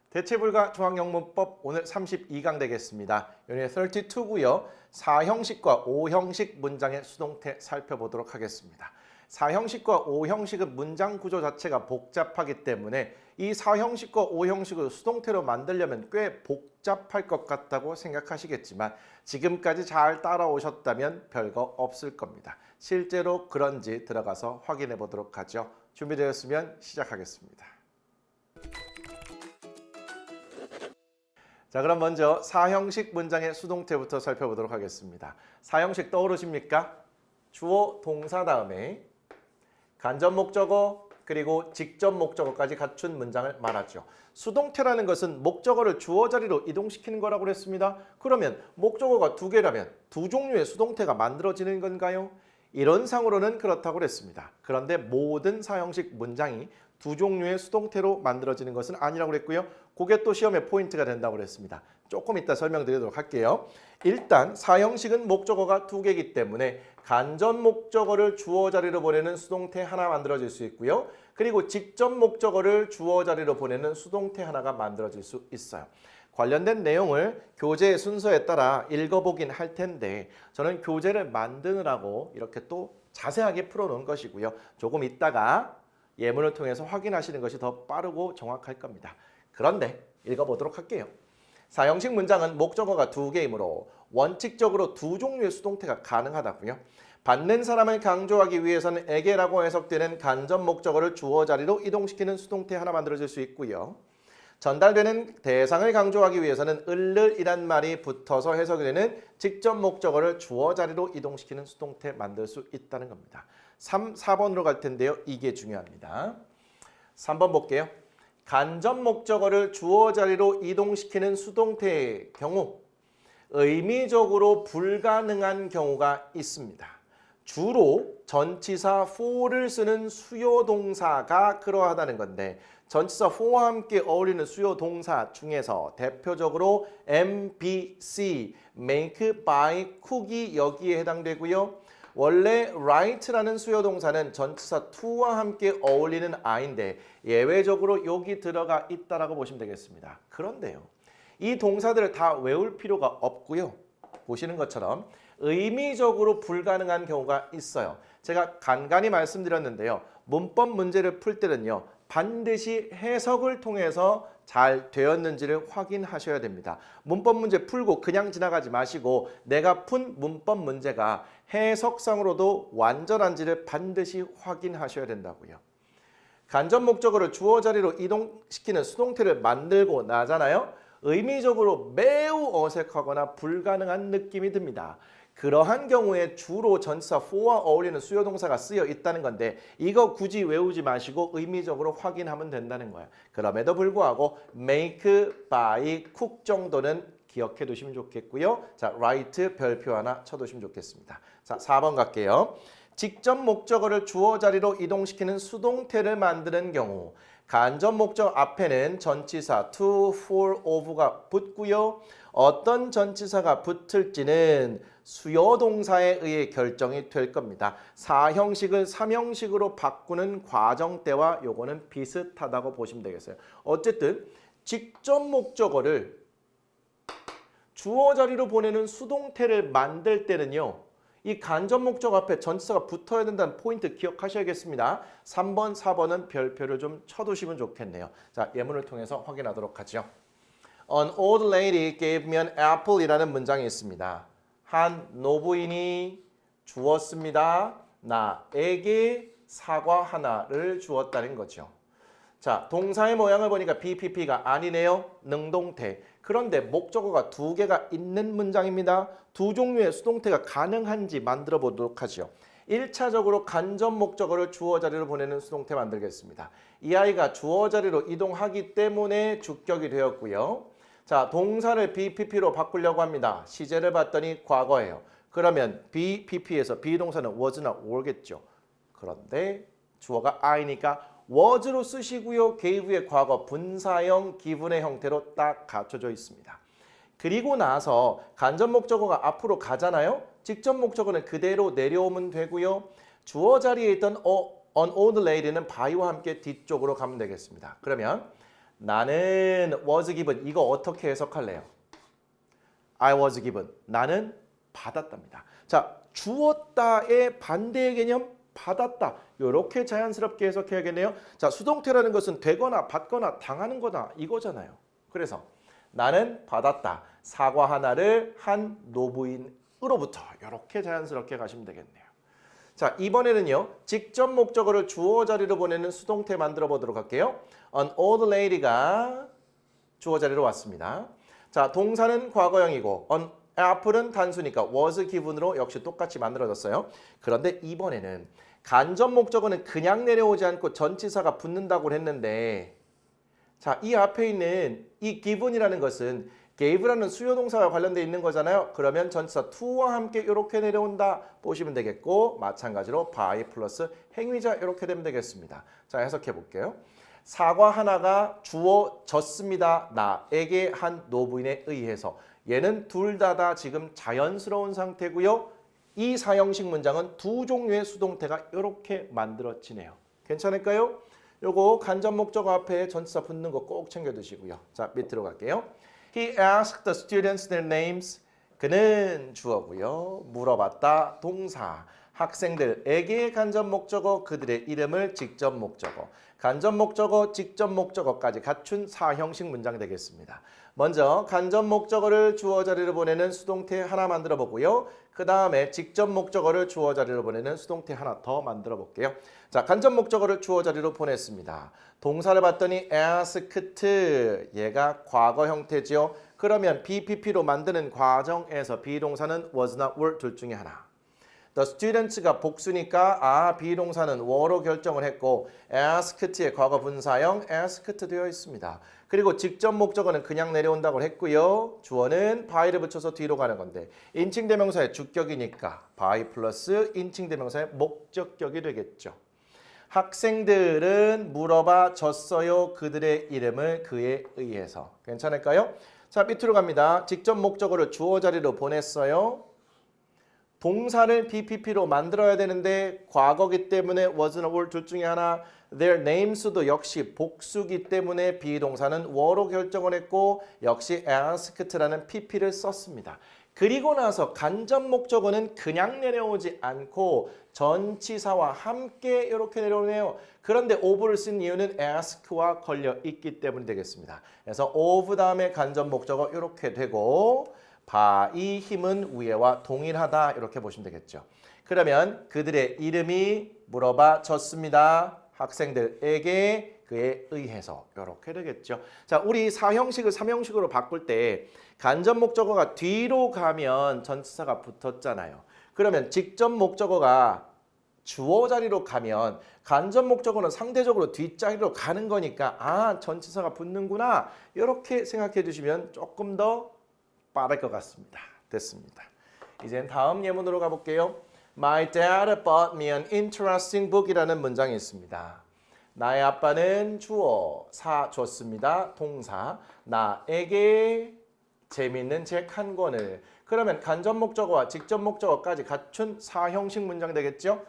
대체불가 중앙영문법 오늘 32강 되겠습니다. 연예 32고요. 4형식과 5형식 문장의 수동태 살펴보도록 하겠습니다. 4형식과 5형식은 문장 구조 자체가 복잡하기 때문에 이 4형식과 5형식을 수동태로 만들려면 꽤 복잡할 것 같다고 생각하시겠지만 지금까지 잘 따라오셨다면 별거 없을 겁니다. 실제로 그런지 들어가서 확인해 보도록 하죠. 준비되었으면 시작하겠습니다. 자, 그럼 먼저 4형식 문장의 수동태부터 살펴보도록 하겠습니다. 4형식 떠오르십니까? 주어, 동사 다음에 간접 목적어 그리고 직접 목적어까지 갖춘 문장을 말하죠. 수동태라는 것은 목적어를 주어 자리로 이동시키는 거라고 그랬습니다. 그러면 목적어가 두 개라면 두 종류의 수동태가 만들어지는 건가요? 이론상으로는 그렇다고 그랬습니다. 그런데 모든 4형식 문장이 두 종류의 수동태로 만들어지는 것은 아니라고 그랬고요. 그게 또 시험의 포인트가 된다고 그랬습니다. 조금 이따 설명드리도록 할게요. 일단 4형식은 목적어가 두 개이기 때문에 간접 목적어를 주어 자리로 보내는 수동태 하나 만들어질 수 있고요. 그리고 직접 목적어를 주어 자리로 보내는 수동태 하나가 만들어질 수 있어요. 관련된 내용을 교재 순서에 따라 읽어보긴 할 텐데 저는 교재를 만드느라고 이렇게 또 자세하게 풀어놓은 것이고요. 조금 있다가 예문을 통해서 확인하시는 것이 더 빠르고 정확할 겁니다. 그런데 읽어보도록 할게요. 4형식 문장은 목적어가 두 개이므로 원칙적으로 두 종류의 수동태가 가능하다고요. 받는 사람을 강조하기 위해서는 에게라고 해석되는 간접 목적어를 주어 자리로 이동시키는 수동태 하나 만들어질 수 있고요. 전달되는 대상을 강조하기 위해서는 을이란 말이 붙어서 해석이 되는 직접 목적어를 주어 자리로 이동시키는 수동태 만들 수 있다는 겁니다. 3, 4번으로 갈 텐데요. 이게 중요합니다. 3번 볼게요. 간접 목적어를 주어 자리로 이동시키는 수동태의 경우 의미적으로 불가능한 경우가 있습니다. 주로 전치사 for를 쓰는 수요 동사가 그러하다는 건데 전치사 for와 함께 어울리는 수요 동사 중에서 대표적으로 MBC, make, buy, cook이 여기에 해당되고요. 원래 write라는 수요 동사는 전치사 to와 함께 어울리는 I인데 예외적으로 여기 들어가 있다라고 보시면 되겠습니다. 그런데요. 이 동사들을 다 외울 필요가 없고요. 보시는 것처럼 의미적으로 불가능한 경우가 있어요. 제가 간간히 말씀드렸는데요. 문법 문제를 풀 때는요. 반드시 해석을 통해서 잘 되었는지를 확인하셔야 됩니다. 문법 문제 풀고 그냥 지나가지 마시고 내가 푼 문법 문제가 해석상으로도 완전한지를 반드시 확인하셔야 된다고요. 간접 목적어를 주어 자리로 이동시키는 수동태를 만들고 나잖아요. 의미적으로 매우 어색하거나 불가능한 느낌이 듭니다. 그러한 경우에 주로 전치사 for와 어울리는 수요 동사가 쓰여 있다는 건데 이거 굳이 외우지 마시고 의미적으로 확인하면 된다는 거예요. 그럼에도 불구하고 make, buy, cook 정도는 기억해 두시면 좋겠고요. 자, write 별표 하나 쳐두시면 좋겠습니다. 자, 4번 갈게요. 직접 목적어를 주어 자리로 이동시키는 수동태를 만드는 경우 간접 목적 앞에는 전치사 to, for, of가 붙고요. 어떤 전치사가 붙을지는 수요 동사에 의해 결정이 될 겁니다. 4형식을 3형식으로 바꾸는 과정 때와 요거는 비슷하다고 보시면 되겠어요. 어쨌든 직접 목적어를 주어 자리로 보내는 수동태를 만들 때는요. 이 간접 목적 앞에 전치사가 붙어야 된다는 포인트 기억하셔야겠습니다. 3번, 4번은 별표를 좀 쳐두시면 좋겠네요. 자, 예문을 통해서 확인하도록 하죠. An old lady gave me an apple 이라는 문장이 있습니다. 한 노부인이 주었습니다. 나에게 사과 하나를 주었다는 거죠. 자, 동사의 모양을 보니까 BPP가 아니네요. 능동태. 그런데 목적어가 두 개가 있는 문장입니다. 두 종류의 수동태가 가능한지 만들어 보도록 하죠. 1차적으로 간접 목적어를 주어 자리로 보내는 수동태 만들겠습니다. 이 아이가 주어 자리로 이동하기 때문에 주격이 되었고요. 자, 동사를 BPP로 바꾸려고 합니다. 시제를 봤더니 과거예요. 그러면 BPP에서 비동사는 was나 were겠죠. 그런데 주어가 I니까 was로 쓰시고요. gave의 과거 분사형 given의 형태로 딱 갖춰져 있습니다. 그리고 나서 간접 목적어가 앞으로 가잖아요. 직접 목적어는 그대로 내려오면 되고요. 주어 자리에 있던 an old lady는 by와 함께 뒤쪽으로 가면 되겠습니다. 그러면 나는 was given 이거 어떻게 해석할래요? I was given. 나는 받았답니다. 자, 주었다의 반대의 개념 받았다. 이렇게 자연스럽게 해석해야겠네요. 자, 수동태라는 것은 되거나 받거나 당하는 거다 이거잖아요. 그래서 나는 받았다. 사과 하나를 한 노부인으로부터 이렇게 자연스럽게 가시면 되겠네요. 자, 이번에는요. 직접 목적어를 주어 자리로 보내는 수동태 만들어 보도록 할게요. An old lady가 주어 자리로 왔습니다. 자, 동사는 과거형이고 an apple은 단수니까 was given으로 역시 똑같이 만들어졌어요. 그런데 이번에는 간접 목적어는 그냥 내려오지 않고 전치사가 붙는다고 했는데 자, 이 앞에 있는 이 given이라는 것은 gave라는 수요동사와 관련되어 있는 거잖아요. 그러면 전치사 to와 함께 이렇게 내려온다 보시면 되겠고 마찬가지로 by 플러스 행위자 이렇게 되면 되겠습니다. 자, 해석해 볼게요. 사과 하나가 주어졌습니다. 나에게 한 노부인에 의해서. 얘는 둘 다 지금 자연스러운 상태고요. 이 사형식 문장은 두 종류의 수동태가 이렇게 만들어지네요. 괜찮을까요? 요거 간접 목적어 앞에 전치사 붙는 거 꼭 챙겨 두시고요. 자, 밑으로 갈게요. He asked the students their names. 그는 주어고요. 물어봤다 동사. 학생들에게 간접 목적어 그들의 이름을 직접 목적어. 간접 목적어 직접 목적어까지 갖춘 사형식 문장 되겠습니다. 먼저 간접 목적어를 주어 자리로 보내는 수동태 하나 만들어 보고요. 그 다음에 직접 목적어를 주어 자리로 보내는 수동태 하나 더 만들어 볼게요. 자, 간접 목적어를 주어 자리로 보냈습니다. 동사를 봤더니 asked 얘가 과거 형태지요. 그러면 BPP로 만드는 과정에서 비동사는 was나 were 둘 중에 하나. The students가 복수니까 비동사는 were로 결정을 했고 asked의 과거 분사형 asked 되어 있습니다. 그리고 직접 목적어는 그냥 내려온다고 했고요. 주어는 by를 붙여서 뒤로 가는 건데 인칭대명사의 주격이니까 by 플러스 인칭대명사의 목적격이 되겠죠. 학생들은 물어봐 줬어요. 그들의 이름을 그에 의해서. 괜찮을까요? 자, 밑으로 갑니다. 직접 목적어를 주어 자리로 보냈어요. 동사를 BPP로 만들어야 되는데 과거기 때문에 was나 were 둘 중에 하나. Their names도 역시 복수기 때문에 비동사는 were로 결정을 했고 역시 asked라는 PP를 썼습니다. 그리고 나서 간접 목적어는 그냥 내려오지 않고 전치사와 함께 이렇게 내려오네요. 그런데 of를 쓴 이유는 ask와 걸려 있기 때문이 되겠습니다. 그래서 of 다음에 간접 목적어 이렇게 되고 by 힘은 위에와 동일하다 이렇게 보시면 되겠죠. 그러면 그들의 이름이 물어봐 줬습니다. 학생들에게 그에 의해서 이렇게 되겠죠. 자, 우리 4형식을 3형식으로 바꿀 때 간접 목적어가 뒤로 가면 전치사가 붙었잖아요. 그러면 직접 목적어가 주어 자리로 가면 간접 목적어는 상대적으로 뒷자리로 가는 거니까 전치사가 붙는구나 이렇게 생각해 주시면 조금 더 빠를 것 같습니다. 됐습니다. 이제 다음 예문으로 가볼게요. My dad bought me an interesting book이라는 문장이 있습니다. 나의 아빠는 주어 사줬습니다. 동사 나에게 재미있는 책 한 권을. 그러면 간접 목적어와 직접 목적어까지 갖춘 사형식 문장 되겠죠?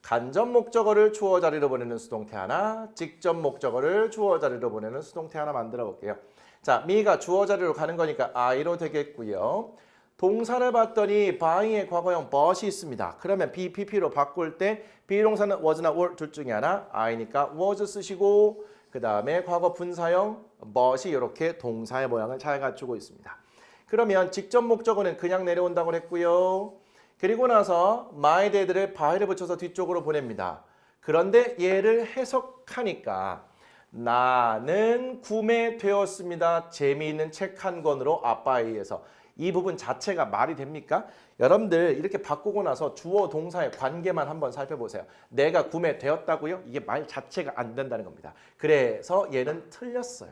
간접 목적어를 주어 자리로 보내는 수동태 하나, 직접 목적어를 주어 자리로 보내는 수동태 하나 만들어 볼게요. 자, me가 주어 자리로 가는 거니까 I로 되겠고요. 동사를 봤더니 by의 과거형 but이 있습니다. 그러면 BPP로 바꿀 때 비동사는 was나 were 둘 중에 하나 I니까 was 쓰시고 그 다음에 과거 분사형 but이 이렇게 동사의 모양을 잘 갖추고 있습니다. 그러면 직접 목적어는 그냥 내려온다고 했고요. 그리고 나서 my dad를 by를 붙여서 뒤쪽으로 보냅니다. 그런데 얘를 해석하니까 나는 구매되었습니다. 재미있는 책 한 권으로 아빠에 의해서. 이 부분 자체가 말이 됩니까? 여러분들 이렇게 바꾸고 나서 주어 동사의 관계만 한번 살펴보세요. 내가 구매되었다고요? 이게 말 자체가 안 된다는 겁니다. 그래서 얘는 틀렸어요.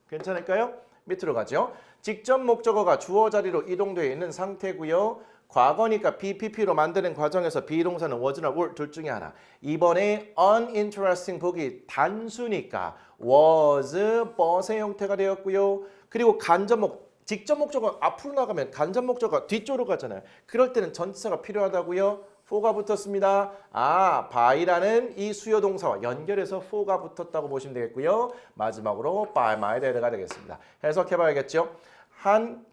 괜찮을까요? 밑으로 가죠. 직접 목적어가 주어 자리로 이동되어 있는 상태고요. 과거니까 BPP로 만드는 과정에서 비동사는 was나 were 둘 중에 하나. 이번에 uninteresting book이 단수니까 was, but의 형태가 되었고요. 그리고 직접 목적어 앞으로 나가면 간접 목적어가 뒤쪽으로 가잖아요. 그럴 때는 전치사가 필요하다고요. for가 붙었습니다. 아, by라는 이 수요 동사와 연결해서 for가 붙었다고 보시면 되겠고요. 마지막으로 by my dad가 되겠습니다. 해석해 봐야겠죠.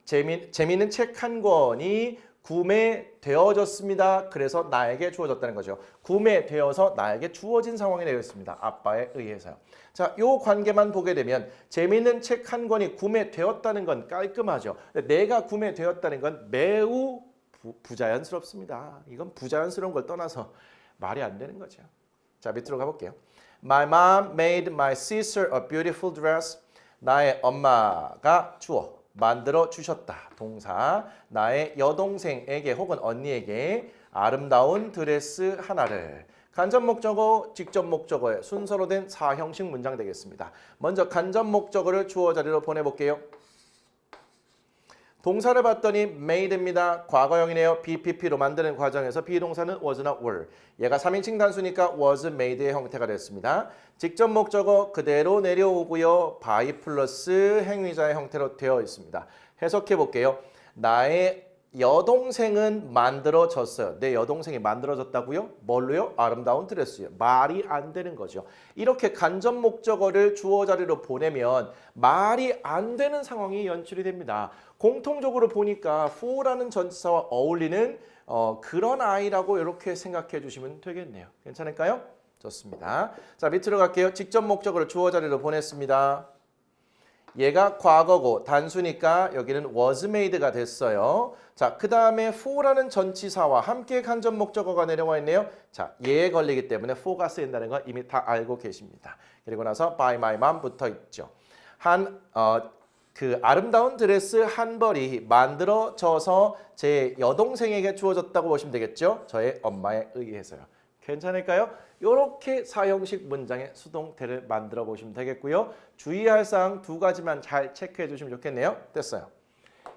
재미있는 책 한 권이 구매되어졌습니다. 그래서 나에게 주어졌다는 거죠. 구매되어서 나에게 주어진 상황이 되었습니다. 아빠에 의해서요. 자, 요 관계만 보게 되면 재미있는 책 한 권이 구매되었다는 건 깔끔하죠. 내가 구매되었다는 건 매우 부자연스럽습니다. 이건 부자연스러운 걸 떠나서 말이 안 되는 거죠. 자, 밑으로 가볼게요. My mom made my sister a beautiful dress. 나의 엄마가 만들어 주셨다. 동사. 나의 여동생에게 혹은 언니에게 아름다운 드레스 하나를. 간접 목적어, 직접 목적어의 순서로 된 4형식 문장 되겠습니다. 먼저 간접 목적어를 주어 자리로 보내볼게요. 동사를 봤더니 made입니다. 과거형이네요. BPP로 만드는 과정에서 비동사는 was나 were. 얘가 3인칭 단수니까 was made의 형태가 됐습니다. 직접 목적어 그대로 내려오고요. by 플러스 행위자의 형태로 되어 있습니다. 해석해 볼게요. 나의 여동생은 만들어졌어요. 내 여동생이 만들어졌다고요? 뭘로요? 아름다운 드레스요. 말이 안 되는 거죠. 이렇게 간접 목적어를 주어 자리로 보내면 말이 안 되는 상황이 연출이 됩니다. 공통적으로 보니까 for라는 전치사와 어울리는 그런 아이라고 이렇게 생각해 주시면 되겠네요. 괜찮을까요? 좋습니다. 자, 밑으로 갈게요. 직접 목적어를 주어 자리로 보냈습니다. 얘가 과거고 단수니까 여기는 was made가 됐어요. 자, 그 다음에 for라는 전치사와 함께 간접 목적어가 내려와 있네요. 자, 얘에 걸리기 때문에 for가 쓰인다는 건 이미 다 알고 계십니다. 그리고 나서 by my mom 붙어 있죠. 그 아름다운 드레스 한 벌이 만들어져서 제 여동생에게 주어졌다고 보시면 되겠죠. 저의 엄마에 의해서요. 괜찮을까요? 이렇게 4형식 문장의 수동태를 만들어 보시면 되겠고요. 주의할 사항 2가지만 잘 체크해 주시면 좋겠네요. 됐어요.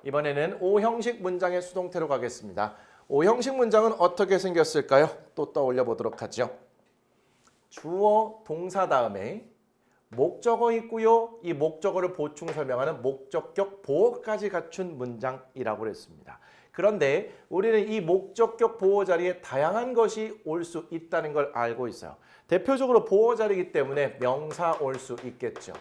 이번에는 5형식 문장의 수동태로 가겠습니다. 5형식 문장은 어떻게 생겼을까요? 또 떠올려 보도록 하죠. 주어 동사 다음에 목적어 있고요. 이 목적어를 보충 설명하는 목적격 보어까지 갖춘 문장이라고 그랬습니다. 그런데 우리는 이 목적격 보어 자리에 다양한 것이 올 수 있다는 걸 알고 있어요. 대표적으로 보어 자리이기 때문에 명사 올 수 있겠죠.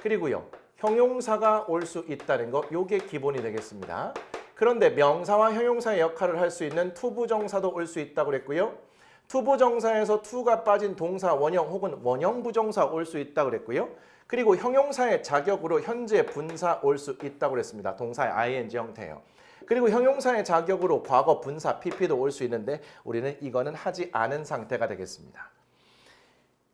그리고요. 형용사가 올 수 있다는 거 요게 기본이 되겠습니다. 그런데 명사와 형용사의 역할을 할 수 있는 투부정사도 올 수 있다고 그랬고요. 투부정사에서 투가 빠진 동사 원형 혹은 원형 부정사 올 수 있다고 그랬고요. 그리고 형용사의 자격으로 현재 분사 올 수 있다고 그랬습니다. 동사의 ing 형태예요. 그리고 형용사의 자격으로 과거 분사 pp도 올 수 있는데 우리는 이거는 하지 않은 상태가 되겠습니다.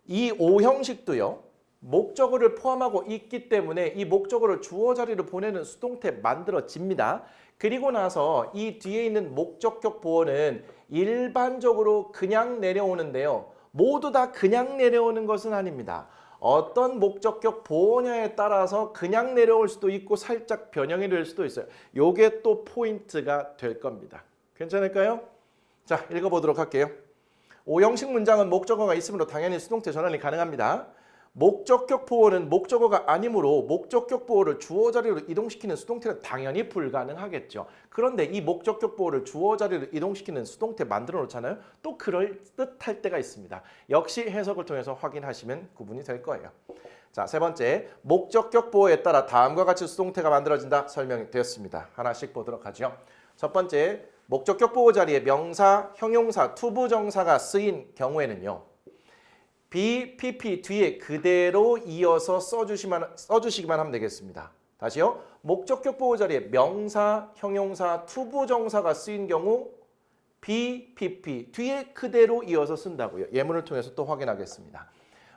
이 5형식도요. 목적어를 포함하고 있기 때문에 이 목적어를 주어 자리로 보내는 수동태 만들어집니다. 그리고 나서 이 뒤에 있는 목적격 보어는 일반적으로 그냥 내려오는데요. 모두 다 그냥 내려오는 것은 아닙니다. 어떤 목적격 보어냐에 따라서 그냥 내려올 수도 있고 살짝 변형이 될 수도 있어요. 요게 또 포인트가 될 겁니다. 괜찮을까요? 자, 읽어보도록 할게요. 5형식 문장은 목적어가 있으므로 당연히 수동태 전환이 가능합니다. 목적격 보어는 목적어가 아니므로 목적격 보어를 주어 자리로 이동시키는 수동태는 당연히 불가능하겠죠. 그런데 이 목적격 보어를 주어 자리로 이동시키는 수동태 만들어 놓잖아요. 또 그럴 듯할 때가 있습니다. 역시 해석을 통해서 확인하시면 구분이 될 거예요. 자, 세 번째, 목적격 보어에 따라 다음과 같이 수동태가 만들어진다 설명이 되었습니다. 하나씩 보도록 하죠. 첫 번째, 목적격 보어 자리에 명사, 형용사, 투부정사가 쓰인 경우에는요. BPP 뒤에 그대로 이어서 써주시기만 하면 되겠습니다. 다시요. 목적격 보호 자리에 명사, 형용사, 투부정사가 쓰인 경우 BPP 뒤에 그대로 이어서 쓴다고요. 예문을 통해서 또 확인하겠습니다.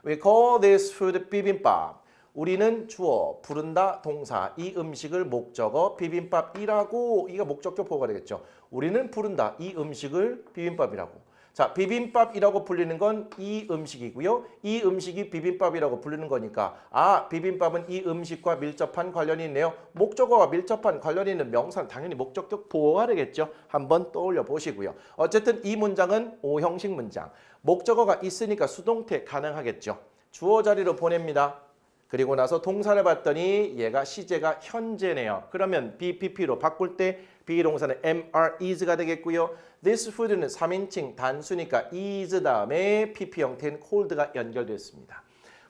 We call this food bibimbap. 우리는 주어, 부른다, 동사. 이 음식을 목적어 비빔밥이라고. 이가 목적격 보호가 되겠죠. 우리는 부른다. 이 음식을 비빔밥이라고. 자, 비빔밥이라고 불리는 건 이 음식이고요. 이 음식이 비빔밥이라고 불리는 거니까 비빔밥은 이 음식과 밀접한 관련이 있네요. 목적어와 밀접한 관련이 있는 명사는 당연히 목적격 보호가 되겠죠. 한번 떠올려 보시고요. 어쨌든 이 문장은 5형식 문장. 목적어가 있으니까 수동태 가능하겠죠. 주어 자리로 보냅니다. 그리고 나서 동사를 봤더니 얘가 시제가 현재네요. 그러면 BPP로 바꿀 때 비동사는 MR is가 되겠고요. This food는 3인칭 단수니까 is 다음에 PP 형태인 cold가 연결됐습니다.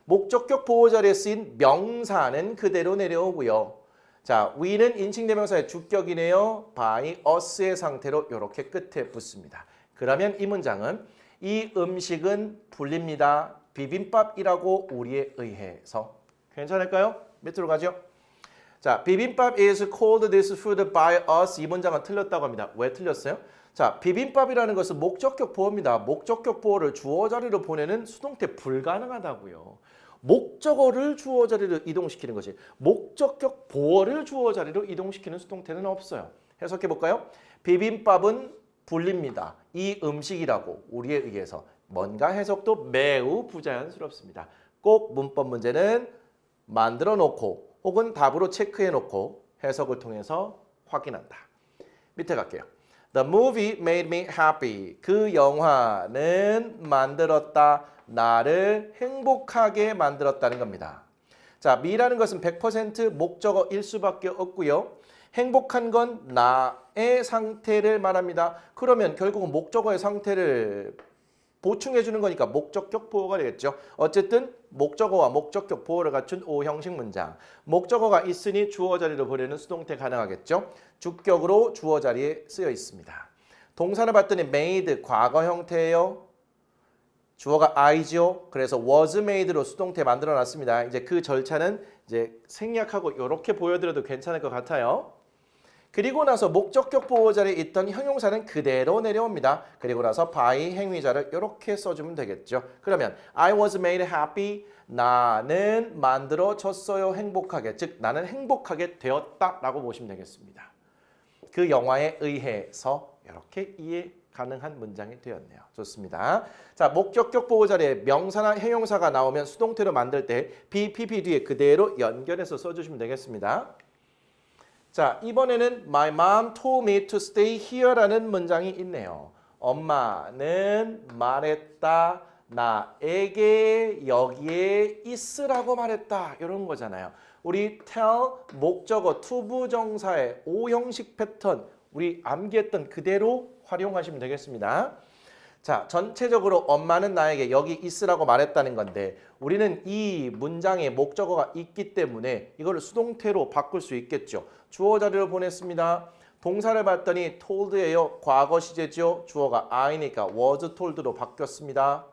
목적격 보호 자리에 쓰인 명사는 그대로 내려오고요. 자, we는 인칭대명사의 주격이네요. by us의 상태로 이렇게 끝에 붙습니다. 그러면 이 문장은 이 음식은 불립니다. 비빔밥이라고 우리에 의해서. 괜찮을까요? 밑으로 가죠. 자, 비빔밥 is called this food by us. 이 문장은 틀렸다고 합니다. 왜 틀렸어요? 자, 비빔밥이라는 것은 목적격 보호입니다. 목적격 보호를 주어 자리로 보내는 수동태 불가능하다고요. 목적어를 주어 자리로 이동시키는 것이 목적격 보어를 주어 자리로 이동시키는 수동태는 없어요. 해석해 볼까요? 비빔밥은 불립니다. 이 음식이라고 우리에 의해서. 뭔가 해석도 매우 부자연스럽습니다. 꼭 문법 문제는 만들어 놓고 혹은 답으로 체크해 놓고 해석을 통해서 확인한다. 밑에 갈게요. The movie made me happy. 그 영화는 만들었다. 나를 행복하게 만들었다는 겁니다. 자, me라는 것은 100% 목적어일 수밖에 없고요. 행복한 건 나의 상태를 말합니다. 그러면 결국은 목적어의 상태를 보충해 주는 거니까 목적격 보호가 되겠죠. 어쨌든 목적어와 목적격 보호를 갖춘 O형식 문장. 목적어가 있으니 주어 자리로 보내는 수동태 가능하겠죠. 주격으로 주어 자리에 쓰여 있습니다. 동사를 봤더니 made 과거 형태예요. 주어가 I죠. 그래서 was made로 수동태 만들어 놨습니다. 이제 그 절차는 이제 생략하고 이렇게 보여드려도 괜찮을 것 같아요. 그리고 나서 목적격 보호 자리에 있던 형용사는 그대로 내려옵니다. 그리고 나서 by 행위자를 이렇게 써주면 되겠죠. 그러면 I was made happy. 나는 만들어졌어요. 행복하게. 즉 나는 행복하게 되었다라고 보시면 되겠습니다. 그 영화에 의해서 이렇게 이해 가능한 문장이 되었네요. 좋습니다. 자, 목적격 보호 자리에 명사나 형용사가 나오면 수동태로 만들 때 BPP 뒤에 그대로 연결해서 써주시면 되겠습니다. 자, 이번에는 My mom told me to stay here라는 문장이 있네요. 엄마는 말했다. 나에게 여기에 있으라고 말했다. 이런 거잖아요. 우리 tell 목적어 투부정사의 O형식 패턴 우리 암기했던 그대로 활용하시면 되겠습니다. 자, 전체적으로 엄마는 나에게 여기 있으라고 말했다는 건데 우리는 이 문장에 목적어가 있기 때문에 이걸 수동태로 바꿀 수 있겠죠. 주어 자리로 보냈습니다. 동사를 봤더니 told예요. 과거 시제죠. 주어가 I니까 was told로 바뀌었습니다.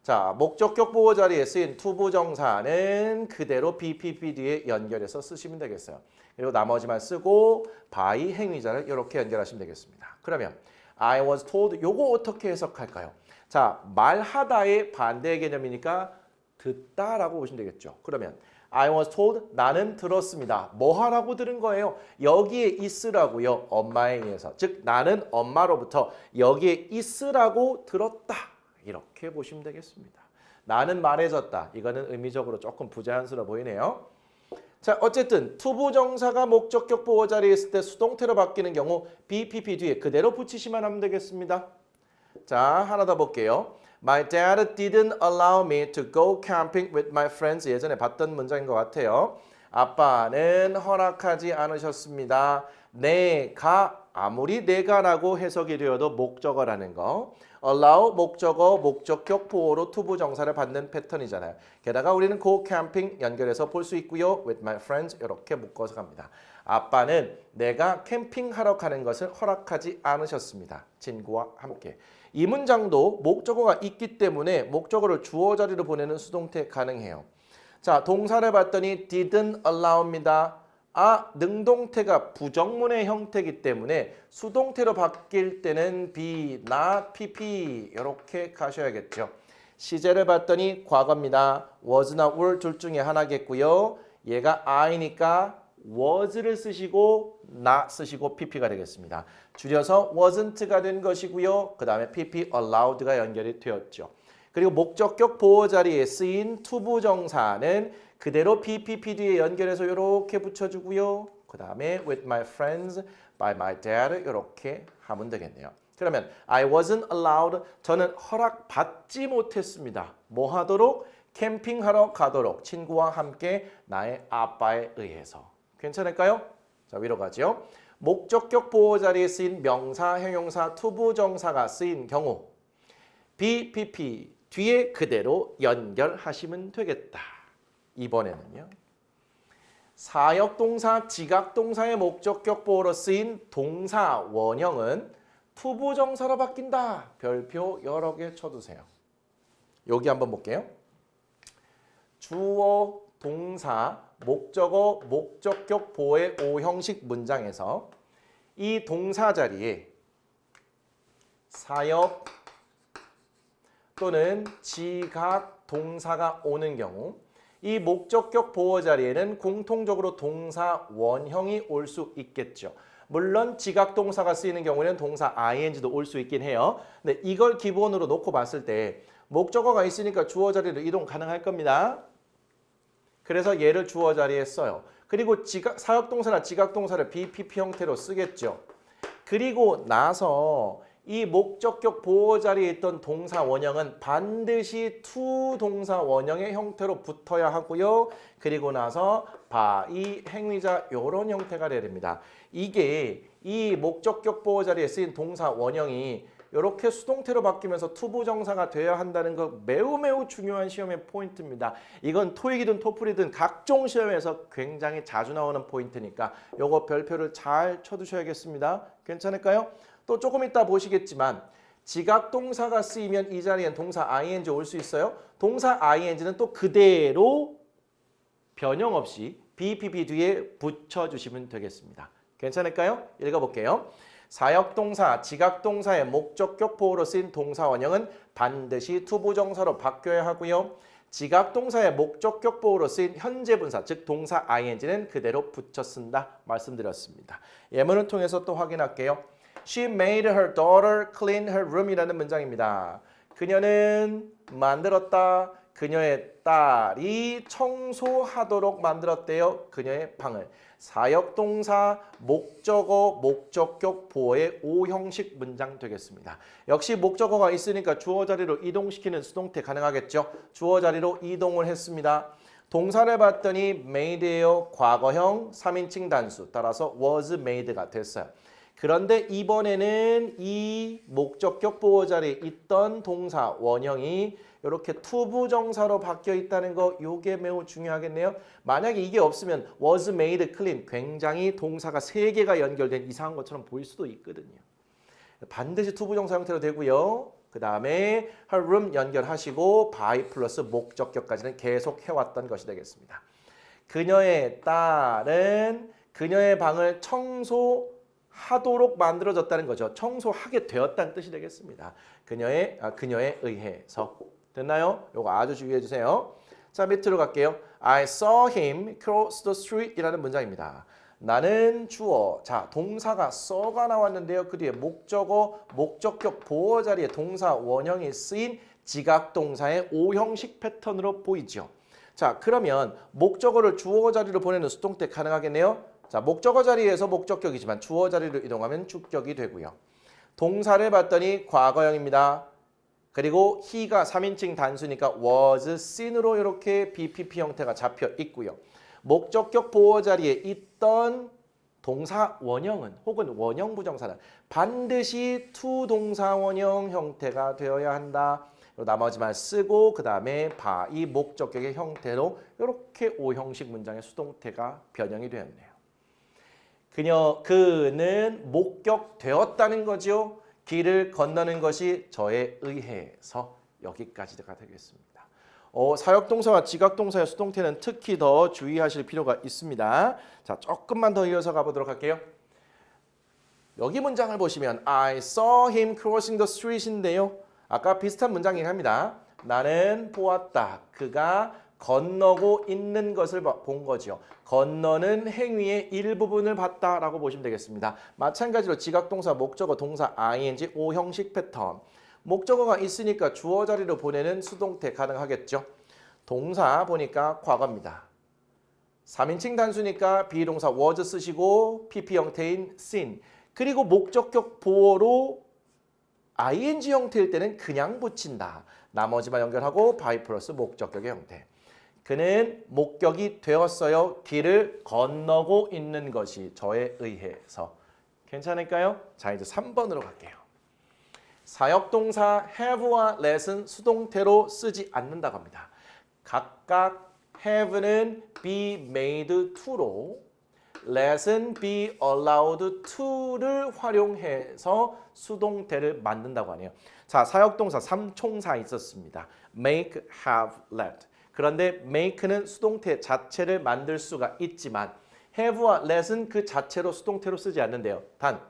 자, 목적격 보호 자리에 쓰인 투부정사는 그대로 BPP 뒤에 연결해서 쓰시면 되겠어요. 그리고 나머지만 쓰고 by 행위자를 이렇게 연결하시면 되겠습니다. 그러면 I was told 요거 어떻게 해석할까요? 자, 말하다의 반대 개념이니까 듣다라고 보시면 되겠죠. 그러면 I was told 나는 들었습니다. 뭐 하라고 들은 거예요? 여기에 있으라고요. 엄마에 의해서. 즉 나는 엄마로부터 여기에 있으라고 들었다. 이렇게 보시면 되겠습니다. 나는 말해줬다. 이거는 의미적으로 조금 부자연스러워 보이네요. 자, 어쨌든 투부정사가 목적격 보호 자리에 있을 때 수동태로 바뀌는 경우 BPP 뒤에 그대로 붙이시면 하면 되겠습니다. 자, 하나 더 볼게요. My dad didn't allow me to go camping with my friends. 예전에 봤던 문장인 것 같아요. 아빠는 허락하지 않으셨습니다. 내가 아무리 내가라고 해석이 되어도 목적어라는 거. allow 목적어 목적격 보호로 투부정사를 받는 패턴이잖아요. 게다가 우리는 go camping 연결해서 볼 수 있고요. with my friends 이렇게 묶어서 갑니다. 아빠는 내가 캠핑하러 가는 것을 허락하지 않으셨습니다. 친구와 함께. 이 문장도 목적어가 있기 때문에 목적어를 주어 자리로 보내는 수동태 가능해요. 자, 동사를 봤더니 didn't allow입니다. 능동태가 부정문의 형태이기 때문에 수동태로 바뀔 때는 be, not, pp 이렇게 가셔야겠죠. 시제를 봤더니 과거입니다. was나 were 둘 중에 하나겠고요. 얘가 I니까 was를 쓰시고 not 쓰시고 pp가 되겠습니다. 줄여서 wasn't가 된 것이고요. 그 다음에 pp allowed가 연결이 되었죠. 그리고 목적격 보호 자리에 쓰인 투부정사는 그대로 BPP 뒤에 연결해서 이렇게 붙여주고요. 그 다음에 with my friends, by my dad 이렇게 하면 되겠네요. 그러면 I wasn't allowed. 저는 허락받지 못했습니다. 뭐 하도록? 캠핑하러 가도록 친구와 함께 나의 아빠에 의해서. 괜찮을까요? 자, 위로 가죠. 목적격 보호 자리에 쓰인 명사, 형용사, 투부정사가 쓰인 경우 BPP 뒤에 그대로 연결하시면 되겠다. 이번에는요. 사역동사, 지각동사의 목적격 보호로 쓰인 동사 원형은 투부정사로 바뀐다. 별표 여러 개 쳐두세요. 여기 한번 볼게요. 주어, 동사, 목적어, 목적격 보호의 5형식 문장에서 이 동사 자리에 사역 또는 지각 동사가 오는 경우 이 목적격 보호 자리에는 공통적으로 동사 원형이 올 수 있겠죠. 물론 지각 동사가 쓰이는 경우에는 동사 ing도 올 수 있긴 해요. 근데 이걸 기본으로 놓고 봤을 때 목적어가 있으니까 주어 자리로 이동 가능할 겁니다. 그래서 얘를 주어 자리에 써요. 그리고 사역동사나 지각동사를 BPP 형태로 쓰겠죠. 그리고 나서 이 목적격 보호 자리에 있던 동사 원형은 반드시 to 동사 원형의 형태로 붙어야 하고요. 그리고 나서 by 행위자 이런 형태가 돼야 됩니다. 이게 이 목적격 보호 자리에 쓰인 동사 원형이 이렇게 수동태로 바뀌면서 투부정사가 되어야 한다는 거 매우 중요한 시험의 포인트입니다. 이건 토익이든 토플이든 각종 시험에서 굉장히 자주 나오는 포인트니까 요거 별표를 잘 쳐두셔야겠습니다. 괜찮을까요? 또 조금 이따 보시겠지만 지각동사가 쓰이면 이 자리엔 동사 ing 올 수 있어요. 동사 ing는 또 그대로 변형 없이 BPP 뒤에 붙여주시면 되겠습니다. 괜찮을까요? 읽어볼게요. 사역동사, 지각동사의 목적격 보호로 쓰인 동사 원형은 반드시 투부정사로 바뀌어야 하고요. 지각동사의 목적격 보호로 쓰인 현재 분사, 즉 동사 ing는 그대로 붙여 쓴다 말씀드렸습니다. 예문을 통해서 또 확인할게요. She made her daughter clean her room이라는 문장입니다. 그녀는 만들었다. 그녀의 딸이 청소하도록 만들었대요. 그녀의 방을. 사역동사, 목적어, 목적격 보호의 5형식 문장 되겠습니다. 역시 목적어가 있으니까 주어 자리로 이동시키는 수동태 가능하겠죠. 주어 자리로 이동을 했습니다. 동사를 봤더니 made예요. 과거형 3인칭 단수. 따라서 was made가 됐어요. 그런데 이번에는 이 목적격 보호 자리에 있던 동사 원형이 이렇게 투부정사로 바뀌어 있다는 거 요게 매우 중요하겠네요. 만약에 이게 없으면 was made clean 굉장히 동사가 3개가 연결된 이상한 것처럼 보일 수도 있거든요. 반드시 투부정사 형태로 되고요. 그 다음에 her room 연결하시고 by 플러스 목적격까지는 계속 해왔던 것이 되겠습니다. 그녀의 딸은 그녀의 방을 청소하도록 만들어졌다는 거죠. 청소하게 되었다는 뜻이 되겠습니다. 그녀에 의해서. 됐나요? 요거 아주 주의해 주세요. 자, 밑으로 갈게요. I saw him cross the street 이라는 문장입니다. 나는 주어. 자, 동사가 saw가 나왔는데요. 그 뒤에 목적어, 목적격 보호 자리에 동사 원형이 쓰인 지각동사의 5형식 패턴으로 보이죠. 자, 그러면 목적어를 주어 자리로 보내는 수동태 가능하겠네요. 자, 목적어 자리에서 목적격이지만 주어 자리로 이동하면 주격이 되고요. 동사를 봤더니 과거형입니다. 그리고 he가 3인칭 단수니까 was seen으로 이렇게 BPP 형태가 잡혀 있고요. 목적격 보호 자리에 있던 동사 원형은 혹은 원형 부정사는 반드시 to 동사 원형 형태가 되어야 한다. 나머지만 쓰고 그 다음에 by 목적격의 형태로 이렇게 5형식 문장의 수동태가 변형이 되었네요. 그는 목격되었다는 거죠. 길을 건너는 것이 저에 의해서 여기까지가 되겠습니다. 사역동사와 지각동사의 수동태는 특히 더 주의하실 필요가 있습니다. 자, 조금만 더 이어서 가보도록 할게요. 여기 문장을 보시면 I saw him crossing the street인데요. 아까 비슷한 문장이긴 합니다. 나는 보았다. 그가 건너고 있는 것을 본 거죠. 건너는 행위의 일부분을 봤다라고 보시면 되겠습니다. 마찬가지로 지각동사, 목적어, 동사, ing, 5형식 패턴. 목적어가 있으니까 주어 자리로 보내는 수동태 가능하겠죠. 동사 보니까 과거입니다. 3인칭 단수니까 비동사 was 쓰시고 pp 형태인 seen. 그리고 목적격 보호로 ing 형태일 때는 그냥 붙인다. 나머지만 연결하고 by 플러스 목적격의 형태. 그는 목격이 되었어요. 길을 건너고 있는 것이 저에 의해서. 괜찮을까요? 자, 이제 3번으로 갈게요. 사역동사 have와 let은 수동태로 쓰지 않는다고 합니다. 각각 have는 be made to로 let은 be allowed to를 활용해서 수동태를 만든다고 하네요. 자, 사역동사 3총사 있었습니다. make, have, let. 그런데 make는 수동태 자체를 만들 수가 있지만 have와 let은 그 자체로 수동태로 쓰지 않는데요. 단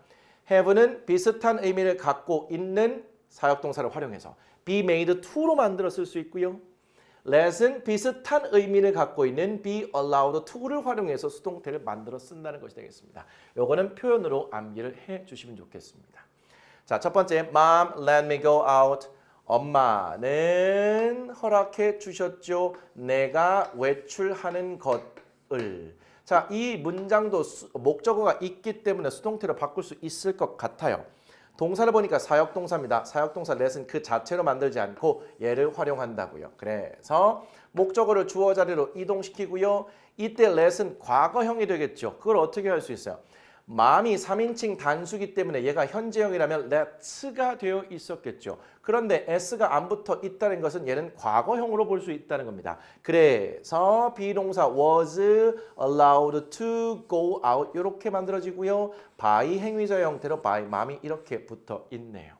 have는 비슷한 의미를 갖고 있는 사역동사를 활용해서 be made to로 만들어 쓸 수 있고요. let은 비슷한 의미를 갖고 있는 be allowed to를 활용해서 수동태를 만들어 쓴다는 것이 되겠습니다. 요거는 표현으로 암기를 해 주시면 좋겠습니다. 자, 첫 번째 Mom, let me go out. 엄마는 허락해 주셨죠. 내가 외출하는 것을. 자, 이 문장도 목적어가 있기 때문에 수동태로 바꿀 수 있을 것 같아요. 동사를 보니까 사역동사입니다. 사역동사 let은 그 자체로 만들지 않고 얘를 활용한다고요. 그래서 목적어를 주어 자리로 이동시키고요. 이때 let은 과거형이 되겠죠. 그걸 어떻게 할 수 있어요? mom이 3인칭 단수기 때문에 얘가 현재형이라면 let's가 되어 있었겠죠. 그런데 s가 안 붙어 있다는 것은 얘는 과거형으로 볼 수 있다는 겁니다. 그래서 비동사 was allowed to go out 이렇게 만들어지고요. by 행위자 형태로 by mom이 이렇게 붙어 있네요.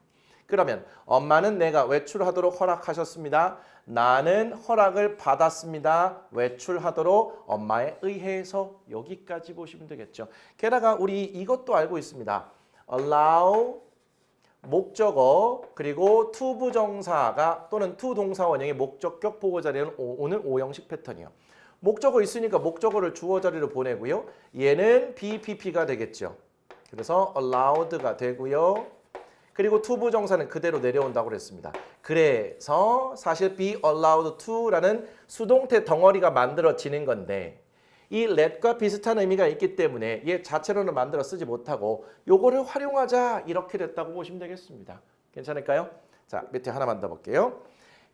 그러면 엄마는 내가 외출하도록 허락하셨습니다. 나는 허락을 받았습니다. 외출하도록 엄마에 의해서 여기까지 보시면 되겠죠. 게다가 우리 이것도 알고 있습니다. allow 목적어 그리고 to 부정사가 또는 to 동사 원형의 목적격 보고 자리는 오늘 5형식 패턴이요. 목적어 있으니까 목적어를 주어 자리로 보내고요. 얘는 BPP가 되겠죠. 그래서 allowed가 되고요. 그리고 to 부정사는 그대로 내려온다고 그랬습니다. 그래서 사실 be allowed to라는 수동태 덩어리가 만들어지는 건데 이 let과 비슷한 의미가 있기 때문에 얘 자체로는 만들어 쓰지 못하고 요거를 활용하자 이렇게 됐다고 보시면 되겠습니다. 괜찮을까요? 자, 밑에 하나만 더 볼게요.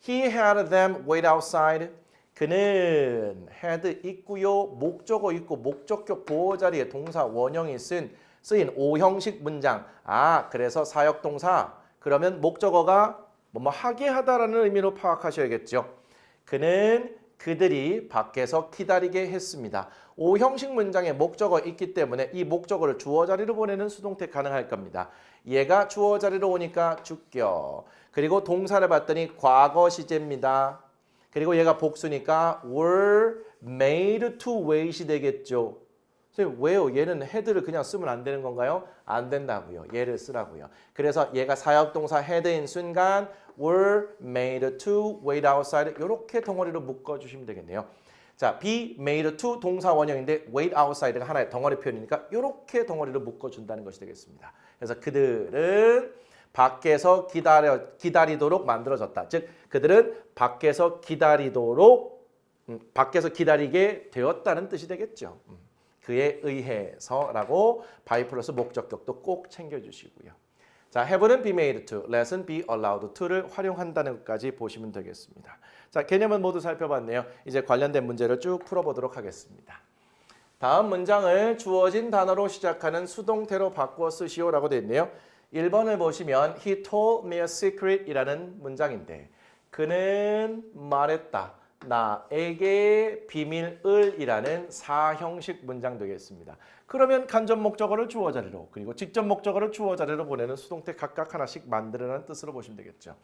He had them wait outside. 그는 had 있고요. 목적어 있고 목적격 보호 자리에 동사 원형이 쓰인 5형식 문장. 아, 그래서 사역동사. 그러면 목적어가 뭐뭐 하게 하다라는 의미로 파악하셔야겠죠. 그들이 밖에서 기다리게 했습니다. 5형식 문장에 목적어 있기 때문에 이 목적어를 주어 자리로 보내는 수동태 가능할 겁니다. 얘가 주어 자리로 오니까 주격. 그리고 동사를 봤더니 과거 시제입니다. 그리고 얘가 복수니까 were made to wait이 되겠죠. 선생님 왜요? 얘는 had를 그냥 쓰면 안 되는 건가요? 안 된다고요. 얘를 쓰라고요. 그래서 얘가 사역동사 had인 순간 were made to wait outside 이렇게 덩어리로 묶어주시면 되겠네요. 자, be made to 동사 원형인데 wait outside가 하나의 덩어리 표현이니까 이렇게 덩어리로 묶어준다는 것이 되겠습니다. 그래서 그들은 밖에서 기다리도록 만들어졌다. 즉 그들은 밖에서 기다리게 되었다는 뜻이 되겠죠. 그에 의해서라고 by 플러스 목적격도 꼭 챙겨주시고요. 자, have는 be made to, let은 be allowed to를 활용한다는 것까지 보시면 되겠습니다. 자, 개념은 모두 살펴봤네요. 이제 관련된 문제를 쭉 풀어보도록 하겠습니다. 다음 문장을 주어진 단어로 시작하는 수동태로 바꾸어 쓰시오라고 되어 있네요. 1번을 보시면 He told me a secret 이라는 문장인데 그는 말했다. 나에게 비밀을 이라는 4형식 문장 되겠습니다. 그러면 간접 목적어를 주어 자리로 그리고 직접 목적어를 주어 자리로 보내는 수동태 각각 하나씩 만들어라는 뜻으로 보시면 되겠죠.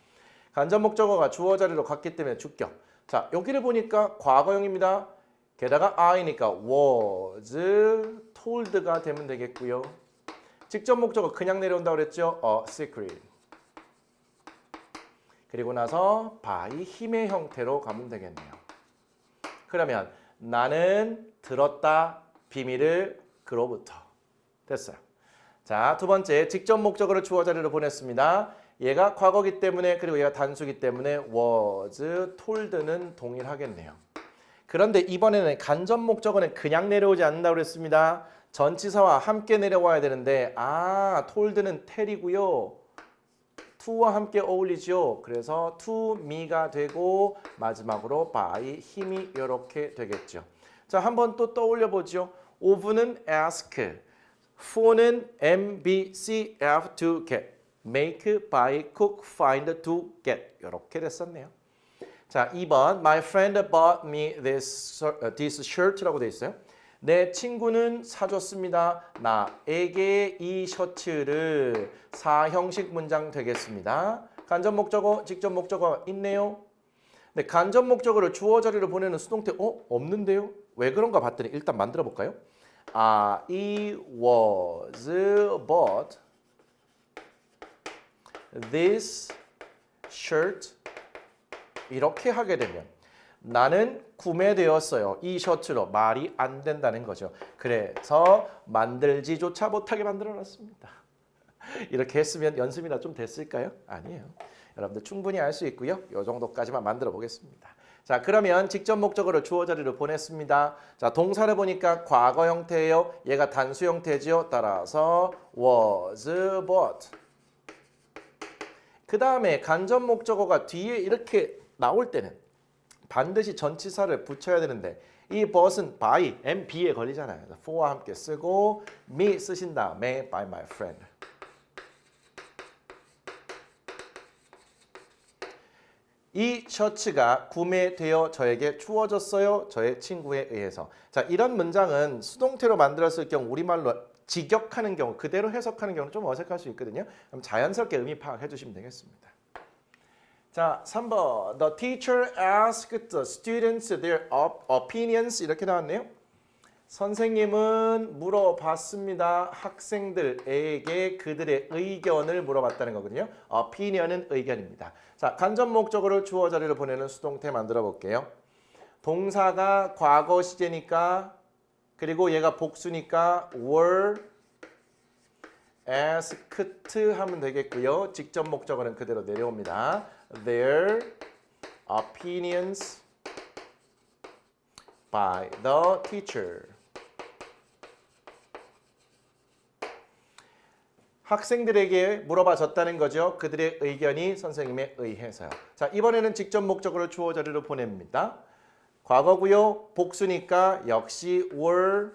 간접 목적어가 주어 자리로 갔기 때문에 주격. 자, 여기를 보니까 과거형입니다. 게다가 I니까 was told가 되면 되겠고요. 직접 목적어 그냥 내려온다고 그랬죠. secret. 그리고 나서 by 힘의 형태로 가면 되겠네요. 그러면 나는 들었다 비밀을 그로부터. 됐어요. 자, 두 번째 직접 목적어를 주어 자리로 보냈습니다. 얘가 과거기 때문에 그리고 얘가 단수기 때문에 was told는 동일하겠네요. 그런데 이번에는 간접 목적어는 그냥 내려오지 않는다고 그랬습니다. 전치사와 함께 내려와야 되는데 told는 tell이고요. to와 함께 어울리죠. 그래서 to me가 되고 마지막으로 by him이 이렇게 되겠죠. 자, 한번 또 떠올려 보죠. of는 ask, for는 m, b, c, f, to, get, make, buy, cook, find, do, get 이렇게 됐었네요. 자, 2번 My friend bought me this shirt라고 돼 있어요. 내 친구는 사줬습니다. 나에게 이 셔츠를. 사형식 문장 되겠습니다. 간접 목적어, 직접 목적어가 있네요. 근데 간접 목적어를 주어 자리로 보내는 수동태 없는데요? 왜 그런가 봤더니 일단 만들어 볼까요? I was bought this shirt 이렇게 하게 되면 나는 구매되었어요. 이 셔츠로 말이 안 된다는 거죠. 그래서 만들지조차 못하게 만들어놨습니다. 이렇게 했으면 연습이나 좀 됐을까요? 아니에요. 여러분들 충분히 알 수 있고요. 이 정도까지만 만들어 보겠습니다. 자, 그러면 직접 목적어를 주어 자리로 보냈습니다. 자, 동사를 보니까 과거 형태예요. 얘가 단수 형태지요. 따라서 was bought. 그 다음에 간접 목적어가 뒤에 이렇게 나올 때는 반드시 전치사를 붙여야 되는데 이 bought은 by, MB에 걸리잖아요. for와 함께 쓰고 me 쓰신 다음에 by my friend. 이 셔츠가 구매되어 저에게 주어졌어요. 저의 친구에 의해서. 자, 이런 문장은 수동태로 만들었을 경우 우리말로 직역하는 경우, 그대로 해석하는 경우는 좀 어색할 수 있거든요. 그럼 자연스럽게 의미 파악해 주시면 되겠습니다. 자, 3번. The teacher asked the students their opinions 이렇게 나왔네요. 선생님은 물어봤습니다. 학생들에게 그들의 의견을 물어봤다는 거거든요. opinion은 의견입니다. 자, 간접 목적어를 주어 자리로 보내는 수동태 만들어 볼게요. 동사가 과거 시제니까 그리고 얘가 복수니까 were asked 하면 되겠고요. 직접 목적어는 그대로 내려옵니다. Their opinions by the teacher. 학생들에게 물어봐줬다는 거죠. 그들의 의견이 선생님에 의해서요. 자, 이번에는 직접 목적어를 주어 자리로 보냅니다. 과거고요. 복수니까 역시 were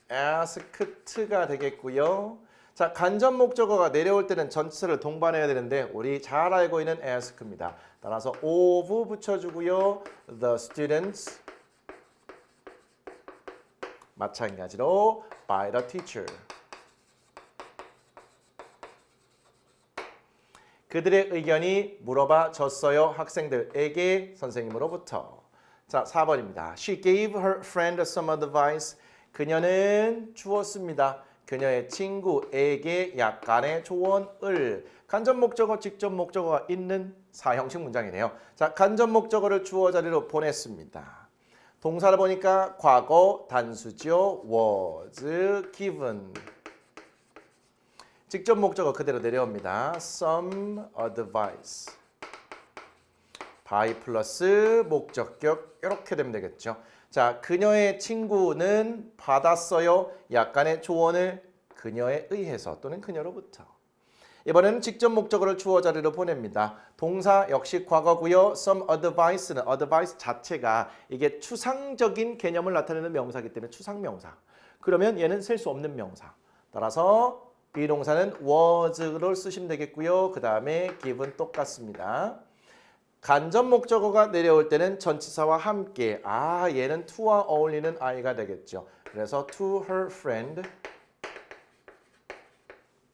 asked가 되겠고요. 자, 간접 목적어가 내려올 때는 전치사를 동반해야 되는데 우리 잘 알고 있는 ask입니다. 따라서 of 붙여주고요. The students 마찬가지로 by the teacher. 그들의 의견이 물어봐 줬어요. 학생들에게 선생님으로부터. 자, 4번입니다. She gave her friend some advice. 그녀는 주었습니다. 그녀의 친구에게 약간의 조언을. 간접 목적어, 직접 목적어가 있는 사형식 문장이네요. 자, 간접 목적어를 주어 자리로 보냈습니다. 동사를 보니까 과거 단수죠. was given. 직접 목적어 그대로 내려옵니다. Some advice. by 플러스 목적격 이렇게 되면 되겠죠. 자, 그녀의 친구는 받았어요. 약간의 조언을 그녀에 의해서 또는 그녀로부터. 이번에는 직접 목적어를 주어 자리로 보냅니다. 동사 역시 과거고요. Some advice는 advice 자체가 이게 추상적인 개념을 나타내는 명사이기 때문에 추상명사. 그러면 얘는 셀 수 없는 명사. 따라서 비동사는 was를 쓰시면 되겠고요. 그 다음에 given 똑같습니다. 간접 목적어가 내려올 때는 전치사와 함께 얘는 to와 어울리는 I가 되겠죠. 그래서 to her friend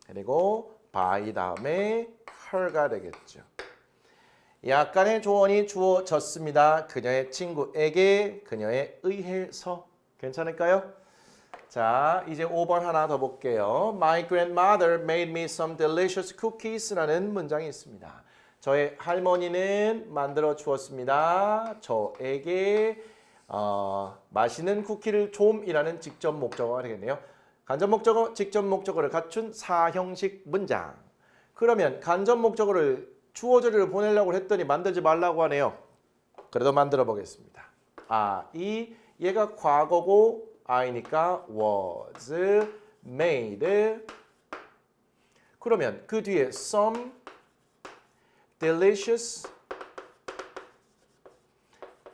그리고 by 다음에 her가 되겠죠. 약간의 조언이 주어졌습니다. 그녀의 친구에게 그녀에 의해서. 괜찮을까요? 자, 이제 5번 하나 더 볼게요. My grandmother made me some delicious cookies라는 문장이 있습니다. 저의 할머니는 만들어 주었습니다. 저에게 맛있는 쿠키를 좀이라는 직접 목적어가 되겠네요. 간접 목적어, 직접 목적어를 갖춘 사형식 문장. 그러면 간접 목적어를 주어 자리로 보내려고 했더니 만들지 말라고 하네요. 그래도 만들어 보겠습니다. 얘가 과거고 I니까 was made. 그러면 그 뒤에 some delicious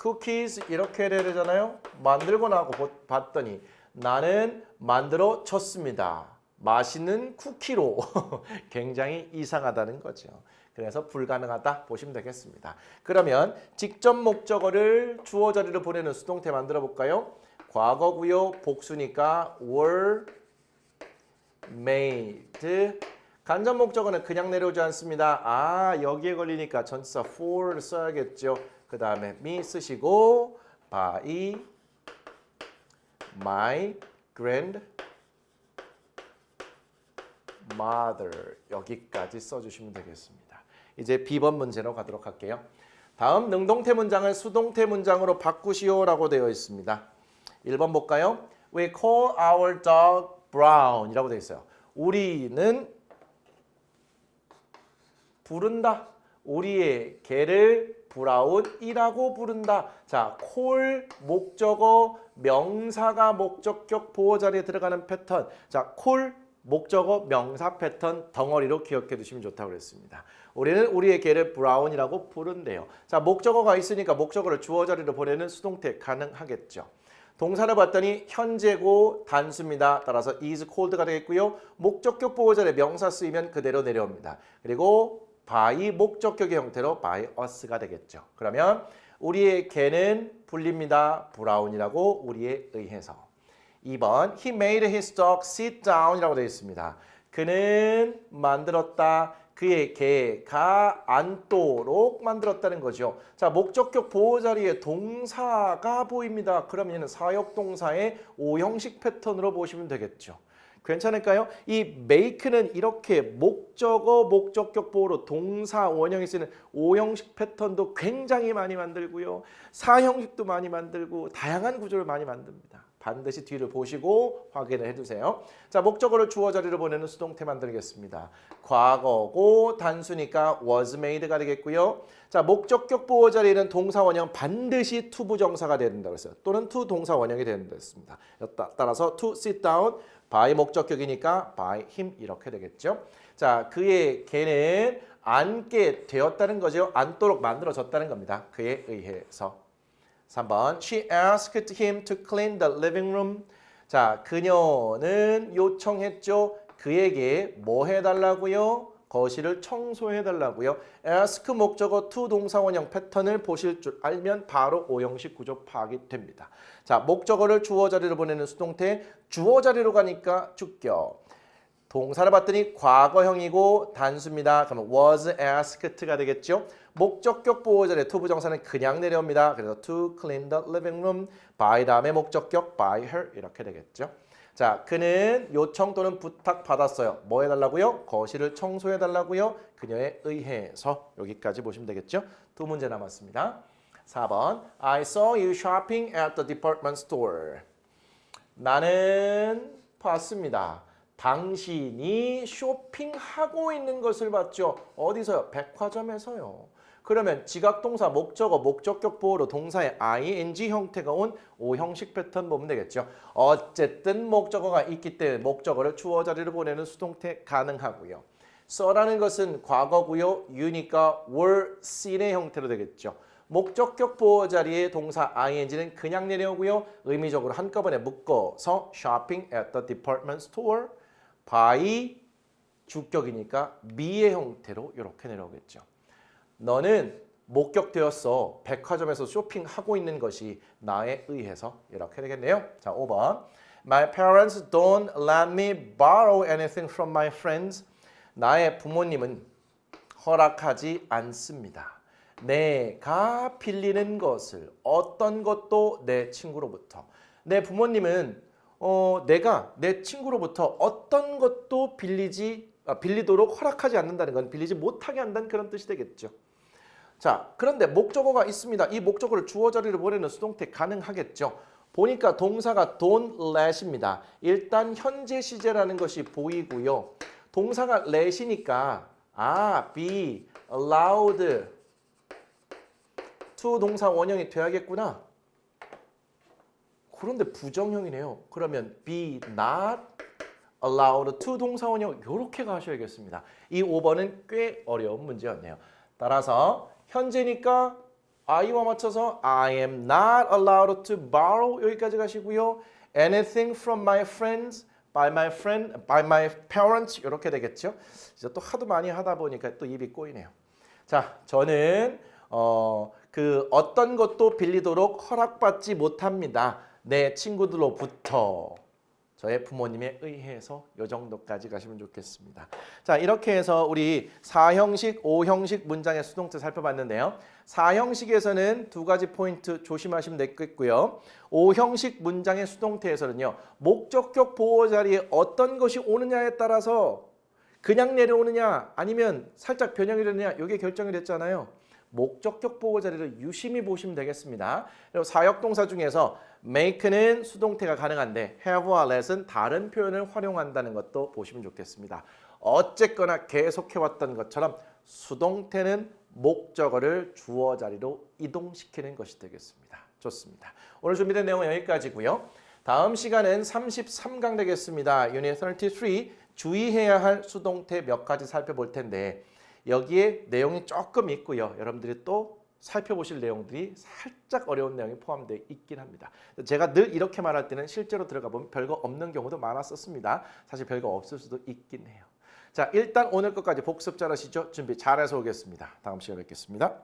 cookies 이렇게 해야 되잖아요. 만들고 나고 봤더니 나는 만들어 쳤습니다. 맛있는 쿠키로 굉장히 이상하다는 거죠. 그래서 불가능하다 보시면 되겠습니다. 그러면 직접 목적어를 주어 자리로 보내는 수동태 만들어 볼까요? 과거고요. 복수니까 were made. 간접 목적어는 그냥 내려오지 않습니다. 아, 여기에 걸리니까 전치사 for를 써야겠죠. 그 다음에 me 쓰시고 by my grandmother 여기까지 써주시면 되겠습니다. 이제 B번 문제로 가도록 할게요. 다음 능동태 문장을 수동태 문장으로 바꾸시오라고 되어 있습니다. 1번 볼까요? We call our dog Brown 이라고 되어 있어요. 우리는 부른다. 우리의 개를 브라운이라고 부른다. 자, call 목적어 명사가 목적격 보호 자리에 들어가는 패턴. 자, call 목적어 명사 패턴 덩어리로 기억해 두시면 좋다고 그랬습니다. 우리는 우리의 개를 브라운이라고 부른대요. 자, 목적어가 있으니까 목적어를 주어 자리로 보내는 수동태 가능하겠죠. 동사를 봤더니 현재고 단수입니다. 따라서 is called가 되겠고요. 목적격 보호 자리에 명사 쓰이면 그대로 내려옵니다. 그리고 by 목적격의 형태로 by us가 되겠죠. 그러면 우리의 개는 불립니다. 브라운이라고 우리에 의해서. 2번 He made his dog sit down이라고 되어 있습니다. 그는 만들었다. 그의 개가 앉도록 만들었다는 거죠. 자, 목적격 보호 자리에 동사가 보입니다. 그럼 얘는 사역동사의 오형식 패턴으로 보시면 되겠죠. 괜찮을까요? 이 make는 이렇게 목적어, 목적격 보호로 동사 원형이 쓰는 오형식 패턴도 굉장히 많이 만들고요. 사형식도 많이 만들고 다양한 구조를 많이 만듭니다. 반드시 뒤를 보시고 확인을 해두세요. 자, 목적어를 주어 자리로 보내는 수동태 만들겠습니다. 과거고 단수니까 was made가 되겠고요. 자, 목적격 보호 자리에는 동사 원형 반드시 to 부정사가 돼야 된다고 했어요. 또는 to 동사 원형이 돼야 된다. 따라서 to sit down by 목적격이니까 by him 이렇게 되겠죠. 자, 그의 개는 앉게 되었다는 거죠. 앉도록 만들어졌다는 겁니다. 그에 의해서. 3번 She asked him to clean the living room. 자, 그녀는 요청했죠. 그에게 뭐 해달라고요? 거실을 청소해달라고요. ask 목적어 to 동사 원형 패턴을 보실 줄 알면 바로 오형식 구조 파악이 됩니다. 자, 목적어를 주어 자리로 보내는 수동태 주어 자리로 가니까 주격. 동사를 봤더니 과거형이고 단수입니다. 그러면 was asked가 되겠죠. 목적격 보호 자리에 to 부정사는 그냥 내려옵니다. 그래서 to clean the living room by 다음에 목적격 by her 이렇게 되겠죠. 자, 그는 요청 또는 부탁 받았어요. 뭐 해달라고요? 거실을 청소해달라고요. 그녀에 의해서 여기까지 보시면 되겠죠. 두 문제 남았습니다. 4번 I saw you shopping at the department store. 나는 봤습니다. 당신이 쇼핑하고 있는 것을 봤죠. 어디서요? 백화점에서요. 그러면 지각동사 목적어 목적격 보호로 동사의 ing 형태가 온 오형식 패턴 보면 되겠죠. 어쨌든 목적어가 있기 때문에 목적어를 주어 자리로 보내는 수동태 가능하고요. 써라는 것은 과거고요. you니까 were seen의 형태로 되겠죠. 목적격 보호 자리에 동사 ing는 그냥 내려오고요. 의미적으로 한꺼번에 묶어서 shopping at the department store by 주격이니까 me의 형태로 이렇게 내려오겠죠. 너는 목격되었어. 백화점에서 쇼핑하고 있는 것이 나에 의해서 이렇게 되겠네요. 자, 5번. My parents don't let me borrow anything from my friends. 나의 부모님은 허락하지 않습니다. 내가 빌리는 것을 어떤 것도 내 친구로부터. 내 부모님은 내가 내 친구로부터 어떤 것도 빌리도록 허락하지 않는다는 건 빌리지 못하게 한다는 그런 뜻이 되겠죠. 자, 그런데 목적어가 있습니다. 이 목적어를 주어 자리로 보내는 수동태 가능하겠죠. 보니까 동사가 don't let입니다. 일단 현재 시제라는 것이 보이고요. 동사가 let이니까 be allowed to 동사 원형이 돼야겠구나. 그런데 부정형이네요. 그러면 be not allowed to 동사 원형 이렇게 가셔야겠습니다. 이 5번은 꽤 어려운 문제였네요. 따라서 현재니까 I와 맞춰서 I am not allowed to borrow 여기까지 가시고요. Anything from my friends, by my parents 이렇게 되겠죠. 이제 또 하도 많이 하다 보니까 또 입이 꼬이네요. 자, 저는 어떤 것도 빌리도록 허락받지 못합니다. 내 친구들로부터. 저의 부모님에 의해서 이 정도까지 가시면 좋겠습니다. 자, 이렇게 해서 우리 4형식, 5형식 문장의 수동태 살펴봤는데요. 4형식에서는 두 가지 포인트 조심하시면 되겠고요. 5형식 문장의 수동태에서는요. 목적격 보호 자리에 어떤 것이 오느냐에 따라서 그냥 내려오느냐 아니면 살짝 변형이 되느냐 이게 결정이 됐잖아요. 목적격 보호 자리를 유심히 보시면 되겠습니다. 그리고 사역동사 중에서 make는 수동태가 가능한데 have와 let은 다른 표현을 활용한다는 것도 보시면 좋겠습니다. 어쨌거나 계속해왔던 것처럼 수동태는 목적어를 주어 자리로 이동시키는 것이 되겠습니다. 좋습니다. 오늘 준비된 내용은 여기까지고요. 다음 시간은 33강 되겠습니다. 유닛 33 주의해야 할 수동태 몇 가지 살펴볼 텐데 여기에 내용이 조금 있고요. 여러분들이 또 살펴보실 내용들이 살짝 어려운 내용이 포함되어 있긴 합니다. 제가 늘 이렇게 말할 때는 실제로 들어가 보면 별거 없는 경우도 많았었습니다. 사실 별거 없을 수도 있긴 해요. 자, 일단 오늘 것까지 복습 잘하시죠? 준비 잘해서 오겠습니다. 다음 시간에 뵙겠습니다.